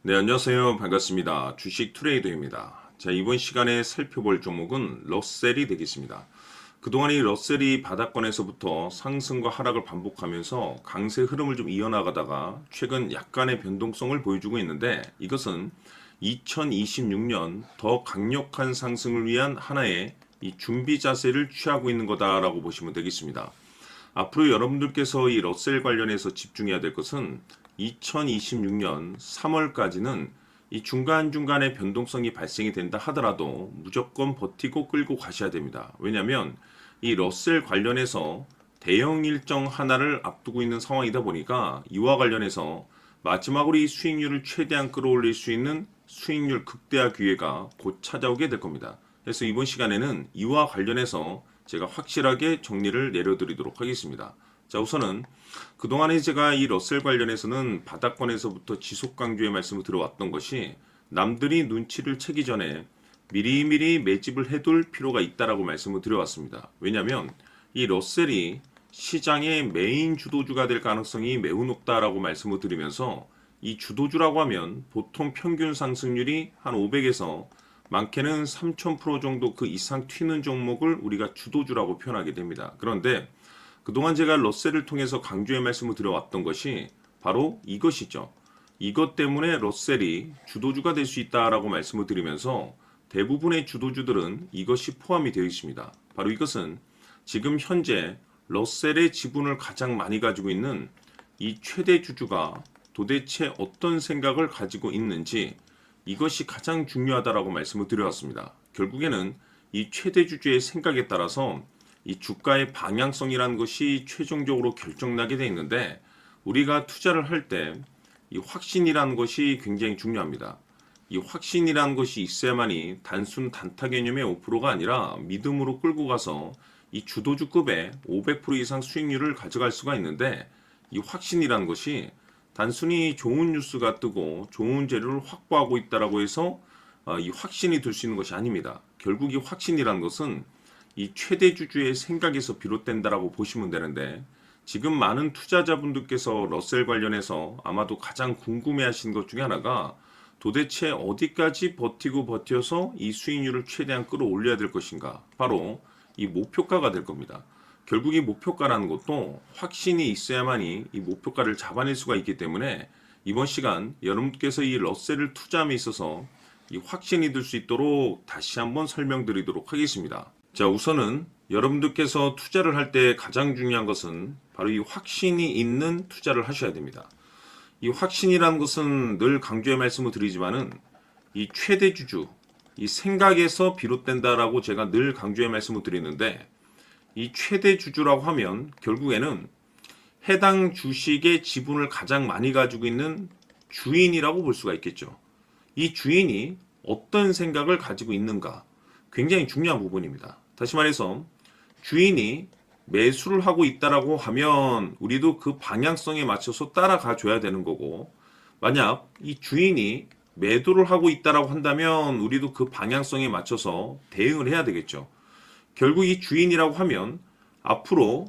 네, 안녕하세요. 반갑습니다. 주식 트레이더입니다. 자, 이번 시간에 살펴볼 종목은 러셀이 되겠습니다. 그동안 이 러셀이 바닥권에서부터 상승과 하락을 반복하면서 강세 흐름을 좀 이어나가다가 최근 약간의 변동성을 보여주고 있는데, 이것은 2026년 더 강력한 상승을 위한 하나의 이 준비 자세를 취하고 있는 거다라고 보시면 되겠습니다. 앞으로 여러분들께서 이 러셀 관련해서 집중해야 될 것은 2026년 3월까지는 이 중간중간에 변동성이 발생이 된다 하더라도 무조건 버티고 끌고 가셔야 됩니다. 왜냐하면 이 러셀 관련해서 대형 일정 하나를 앞두고 있는 상황이다 보니까 이와 관련해서 마지막으로 이 수익률을 최대한 끌어올릴 수 있는 수익률 극대화 기회가 곧 찾아오게 될 겁니다. 그래서 이번 시간에는 이와 관련해서 제가 확실하게 정리를 내려드리도록 하겠습니다. 자, 우선은 그동안에 제가 이 러셀 관련해서는 바닥권에서부터 지속 강조의 말씀을 들어왔던 것이 남들이 눈치를 채기 전에 미리미리 매집을 해둘 필요가 있다라고 말씀을 드려왔습니다. 왜냐하면 이 러셀이 시장의 메인 주도주가 될 가능성이 매우 높다라고 말씀을 드리면서, 이 주도주라고 하면 보통 평균 상승률이 한 500에서 많게는 3000% 정도 그 이상 튀는 종목을 우리가 주도주라고 표현하게 됩니다. 그런데 그동안 제가 러셀을 통해서 강조의 말씀을 드려왔던 것이 바로 이것이죠. 이것 때문에 러셀이 주도주가 될 수 있다라고 말씀을 드리면서 대부분의 주도주들은 이것이 포함이 되어 있습니다. 바로 이것은 지금 현재 러셀의 지분을 가장 많이 가지고 있는 이 최대 주주가 도대체 어떤 생각을 가지고 있는지, 이것이 가장 중요하다라고 말씀을 드려왔습니다. 결국에는 이 최대 주주의 생각에 따라서 이 주가의 방향성이라는 것이 최종적으로 결정나게 되어 있는데, 우리가 투자를 할 때 이 확신이라는 것이 굉장히 중요합니다. 이 확신이라는 것이 있어야만이 단순 단타 개념의 5%가 아니라 믿음으로 끌고 가서 이 주도주급의 500% 이상 수익률을 가져갈 수가 있는데, 이 확신이라는 것이 단순히 좋은 뉴스가 뜨고 좋은 재료를 확보하고 있다라고 해서 이 확신이 들 수 있는 것이 아닙니다. 결국 이 확신이라는 것은 이 최대 주주의 생각에서 비롯된다라고 보시면 되는데, 지금 많은 투자자분들께서 러셀 관련해서 아마도 가장 궁금해하시는 것 중에 하나가 도대체 어디까지 버티고 버텨서 이 수익률을 최대한 끌어올려야 될 것인가, 바로 이 목표가가 될 겁니다. 결국 이 목표가라는 것도 확신이 있어야만이 이 목표가를 잡아낼 수가 있기 때문에 이번 시간 여러분께서 이 러셀을 투자함에 있어서 이 확신이 들 수 있도록 다시 한번 설명드리도록 하겠습니다. 자, 우선은 여러분들께서 투자를 할 때 가장 중요한 것은 바로 이 확신이 있는 투자를 하셔야 됩니다. 이 확신이라는 것은 늘 강조의 말씀을 드리지만은 이 최대 주주, 이 생각에서 비롯된다라고 제가 늘 강조의 말씀을 드리는데, 이 최대 주주라고 하면 결국에는 해당 주식의 지분을 가장 많이 가지고 있는 주인이라고 볼 수가 있겠죠. 이 주인이 어떤 생각을 가지고 있는가, 굉장히 중요한 부분입니다. 다시 말해서 주인이 매수를 하고 있다라고 하면 우리도 그 방향성에 맞춰서 따라가 줘야 되는 거고, 만약 이 주인이 매도를 하고 있다라고 한다면 우리도 그 방향성에 맞춰서 대응을 해야 되겠죠. 결국 이 주인이라고 하면 앞으로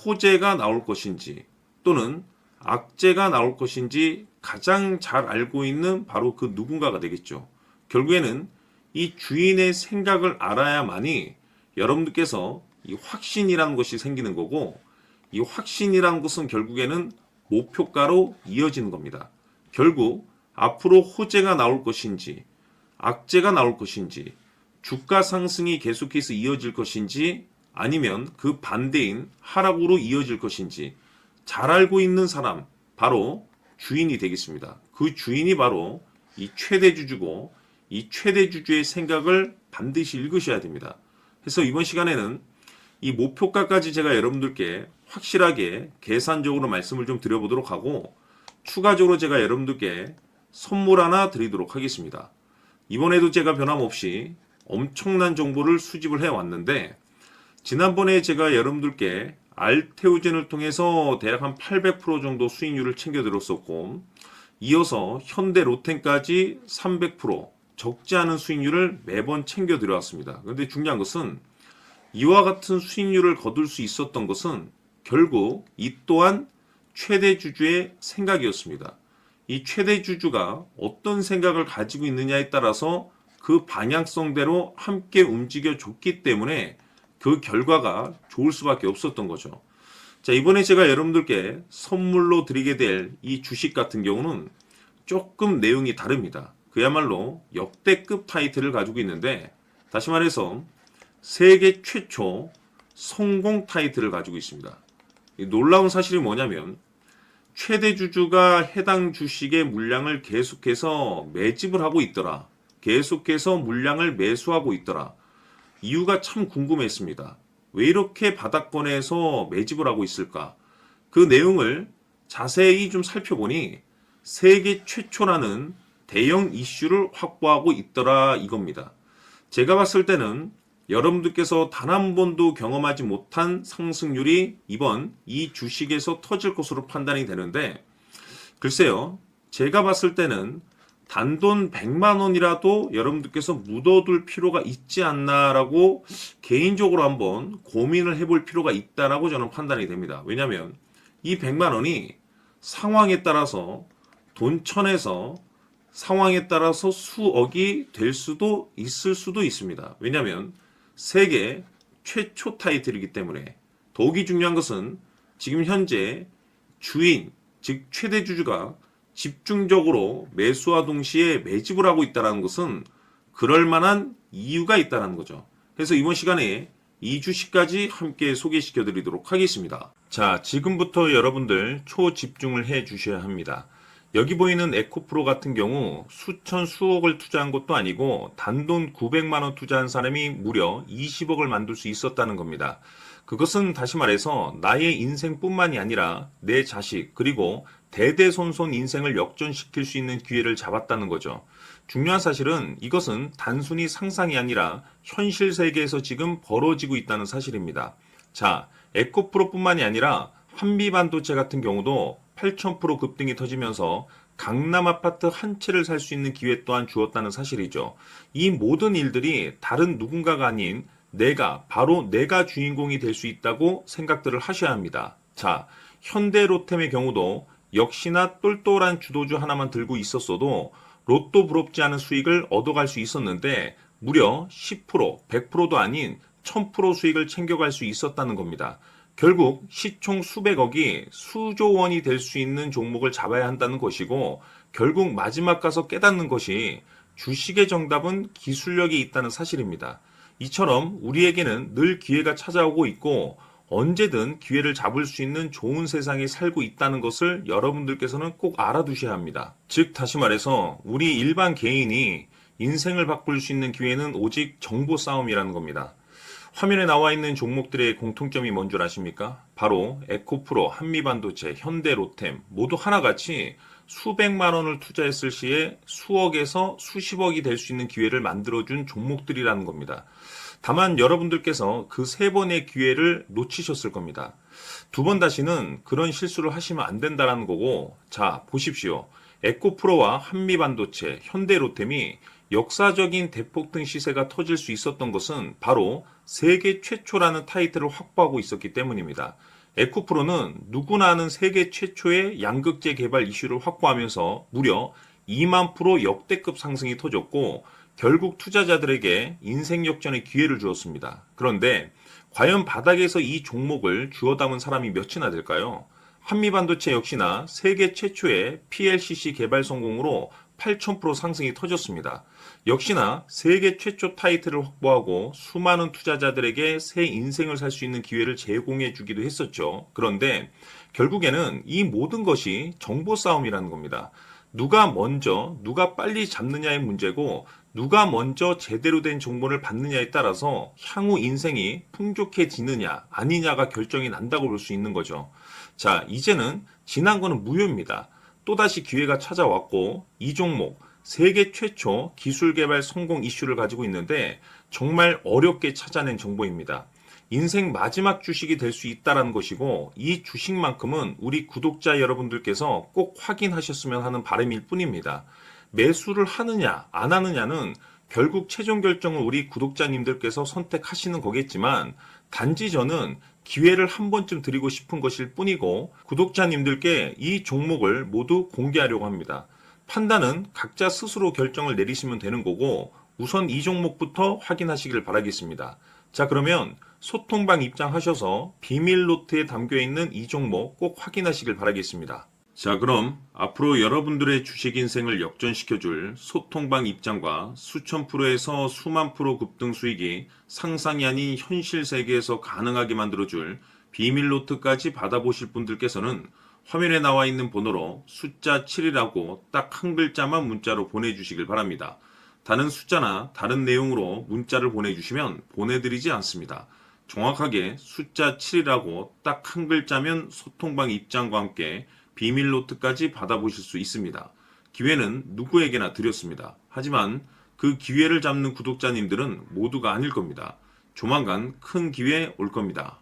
호재가 나올 것인지 또는 악재가 나올 것인지 가장 잘 알고 있는 바로 그 누군가가 되겠죠. 결국에는 이 주인의 생각을 알아야만이 여러분들께서 이 확신이라는 것이 생기는 거고, 이 확신이라는 것은 결국에는 목표가로 이어지는 겁니다. 결국 앞으로 호재가 나올 것인지 악재가 나올 것인지, 주가 상승이 계속해서 이어질 것인지 아니면 그 반대인 하락으로 이어질 것인지 잘 알고 있는 사람, 바로 주인이 되겠습니다. 그 주인이 바로 이 최대 주주고, 이 최대 주주의 생각을 반드시 읽으셔야 됩니다. 그래서 이번 시간에는 이 목표가까지 제가 여러분들께 확실하게 계산적으로 말씀을 좀 드려보도록 하고, 추가적으로 제가 여러분들께 선물 하나 드리도록 하겠습니다. 이번에도 제가 변함없이 엄청난 정보를 수집을 해왔는데, 지난번에 제가 여러분들께 알테오젠을 통해서 대략 한 800% 정도 수익률을 챙겨드렸었고, 이어서 현대 로텐까지 300% 적지 않은 수익률을 매번 챙겨드려왔습니다. 그런데 중요한 것은 이와 같은 수익률을 거둘 수 있었던 것은 결국 이 또한 최대 주주의 생각이었습니다. 이 최대 주주가 어떤 생각을 가지고 있느냐에 따라서 그 방향성대로 함께 움직여 줬기 때문에 그 결과가 좋을 수밖에 없었던 거죠. 자, 이번에 제가 여러분들께 선물로 드리게 될 이 주식 같은 경우는 조금 내용이 다릅니다. 그야말로 역대급 타이틀을 가지고 있는데, 다시 말해서 세계 최초 성공 타이틀을 가지고 있습니다. 이 놀라운 사실이 뭐냐면 최대 주주가 해당 주식의 물량을 계속해서 매집을 하고 있더라. 계속해서 물량을 매수하고 있더라. 이유가 참 궁금했습니다. 왜 이렇게 바닥권에서 매집을 하고 있을까? 그 내용을 자세히 좀 살펴보니 세계 최초라는 대형 이슈를 확보하고 있더라 이겁니다. 제가 봤을 때는 여러분들께서 단 한 번도 경험하지 못한 상승률이 이번 이 주식에서 터질 것으로 판단이 되는데, 글쎄요, 제가 봤을 때는 단돈 100만 원이라도 여러분들께서 묻어둘 필요가 있지 않나라고 개인적으로 한번 고민을 해볼 필요가 있다라고 저는 판단이 됩니다. 왜냐하면 이 100만 원이 상황에 따라서 돈천에서 상황에 따라서 수억이 될 수도 있을 수도 있습니다. 왜냐하면 세계 최초 타이틀이기 때문에. 더욱이 중요한 것은 지금 현재 주인, 즉 최대 주주가 집중적으로 매수와 동시에 매집을 하고 있다는 것은 그럴 만한 이유가 있다는 거죠. 그래서 이번 시간에 이 주식까지 함께 소개시켜 드리도록 하겠습니다. 자, 지금부터 여러분들 초집중을 해 주셔야 합니다. 여기 보이는 에코프로 같은 경우 수천 수억을 투자한 것도 아니고 단돈 900만 원 투자한 사람이 무려 20억을 만들 수 있었다는 겁니다. 그것은 다시 말해서 나의 인생뿐만이 아니라 내 자식 그리고 대대손손 인생을 역전시킬 수 있는 기회를 잡았다는 거죠. 중요한 사실은 이것은 단순히 상상이 아니라 현실 세계에서 지금 벌어지고 있다는 사실입니다. 자, 에코프로뿐만이 아니라 한미반도체 같은 경우도 8,000% 급등이 터지면서 강남 아파트 한 채를 살 수 있는 기회 또한 주었다는 사실이죠. 이 모든 일들이 다른 누군가가 아닌 바로 내가 주인공이 될 수 있다고 생각들을 하셔야 합니다. 자, 현대로템의 경우도 역시나 똘똘한 주도주 하나만 들고 있었어도 로또 부럽지 않은 수익을 얻어갈 수 있었는데 무려 10%, 100%도 아닌 1000% 수익을 챙겨갈 수 있었다는 겁니다. 결국 시총 수백억이 수조 원이 될 수 있는 종목을 잡아야 한다는 것이고, 결국 마지막 가서 깨닫는 것이 주식의 정답은 기술력이 있다는 사실입니다. 이처럼 우리에게는 늘 기회가 찾아오고 있고 언제든 기회를 잡을 수 있는 좋은 세상에 살고 있다는 것을 여러분들께서는 꼭 알아두셔야 합니다. 즉 다시 말해서 우리 일반 개인이 인생을 바꿀 수 있는 기회는 오직 정보 싸움이라는 겁니다. 화면에 나와 있는 종목들의 공통점이 뭔 줄 아십니까? 바로 에코프로, 한미반도체, 현대로템 모두 하나같이 수백만 원을 투자했을 시에 수억에서 수십억이 될 수 있는 기회를 만들어준 종목들이라는 겁니다. 다만 여러분들께서 그 세 번의 기회를 놓치셨을 겁니다. 두 번 다시는 그런 실수를 하시면 안 된다는 거고, 자 보십시오. 에코프로와 한미반도체, 현대로템이 역사적인 대폭등 시세가 터질 수 있었던 것은 바로 세계 최초라는 타이틀을 확보하고 있었기 때문입니다. 에코프로는 누구나 아는 세계 최초의 양극재 개발 이슈를 확보하면서 무려 2만 프로 역대급 상승이 터졌고 결국 투자자들에게 인생 역전의 기회를 주었습니다. 그런데 과연 바닥에서 이 종목을 주워 담은 사람이 몇이나 될까요? 한미반도체 역시나 세계 최초의 PLCC 개발 성공으로 8,000% 상승이 터졌습니다. 역시나 세계 최초 타이틀을 확보하고 수많은 투자자들에게 새 인생을 살 수 있는 기회를 제공해 주기도 했었죠. 그런데 결국에는 이 모든 것이 정보 싸움이라는 겁니다. 누가 먼저, 누가 빨리 잡느냐의 문제고 누가 먼저 제대로 된 정보를 받느냐에 따라서 향후 인생이 풍족해지느냐 아니냐가 결정이 난다고 볼 수 있는 거죠. 자, 이제는 지난 거는 무효입니다. 또다시 기회가 찾아왔고 이 종목 세계 최초 기술 개발 성공 이슈를 가지고 있는데 정말 어렵게 찾아낸 정보입니다. 인생 마지막 주식이 될 수 있다는 것이고 이 주식만큼은 우리 구독자 여러분들께서 꼭 확인하셨으면 하는 바람일 뿐입니다. 매수를 하느냐 안 하느냐는 결국 최종 결정을 우리 구독자님들께서 선택하시는 거겠지만 단지 저는 기회를 한 번쯤 드리고 싶은 것일 뿐이고 구독자님들께 이 종목을 모두 공개하려고 합니다. 판단은 각자 스스로 결정을 내리시면 되는 거고 우선 이 종목부터 확인하시길 바라겠습니다. 자, 그러면 소통방 입장하셔서 비밀 노트에 담겨 있는 이 종목 꼭 확인하시길 바라겠습니다. 자, 그럼 앞으로 여러분들의 주식 인생을 역전시켜줄 소통방 입장과 수천 프로에서 수만 프로 급등 수익이 상상이 아닌 현실 세계에서 가능하게 만들어줄 비밀 노트까지 받아보실 분들께서는 화면에 나와 있는 번호로 숫자 7이라고 딱 한 글자만 문자로 보내주시길 바랍니다. 다른 숫자나 다른 내용으로 문자를 보내주시면 보내드리지 않습니다. 정확하게 숫자 7이라고 딱 한 글자면 소통방 입장과 함께 비밀 노트까지 받아보실 수 있습니다. 기회는 누구에게나 드렸습니다. 하지만 그 기회를 잡는 구독자님들은 모두가 아닐 겁니다. 조만간 큰 기회 올 겁니다.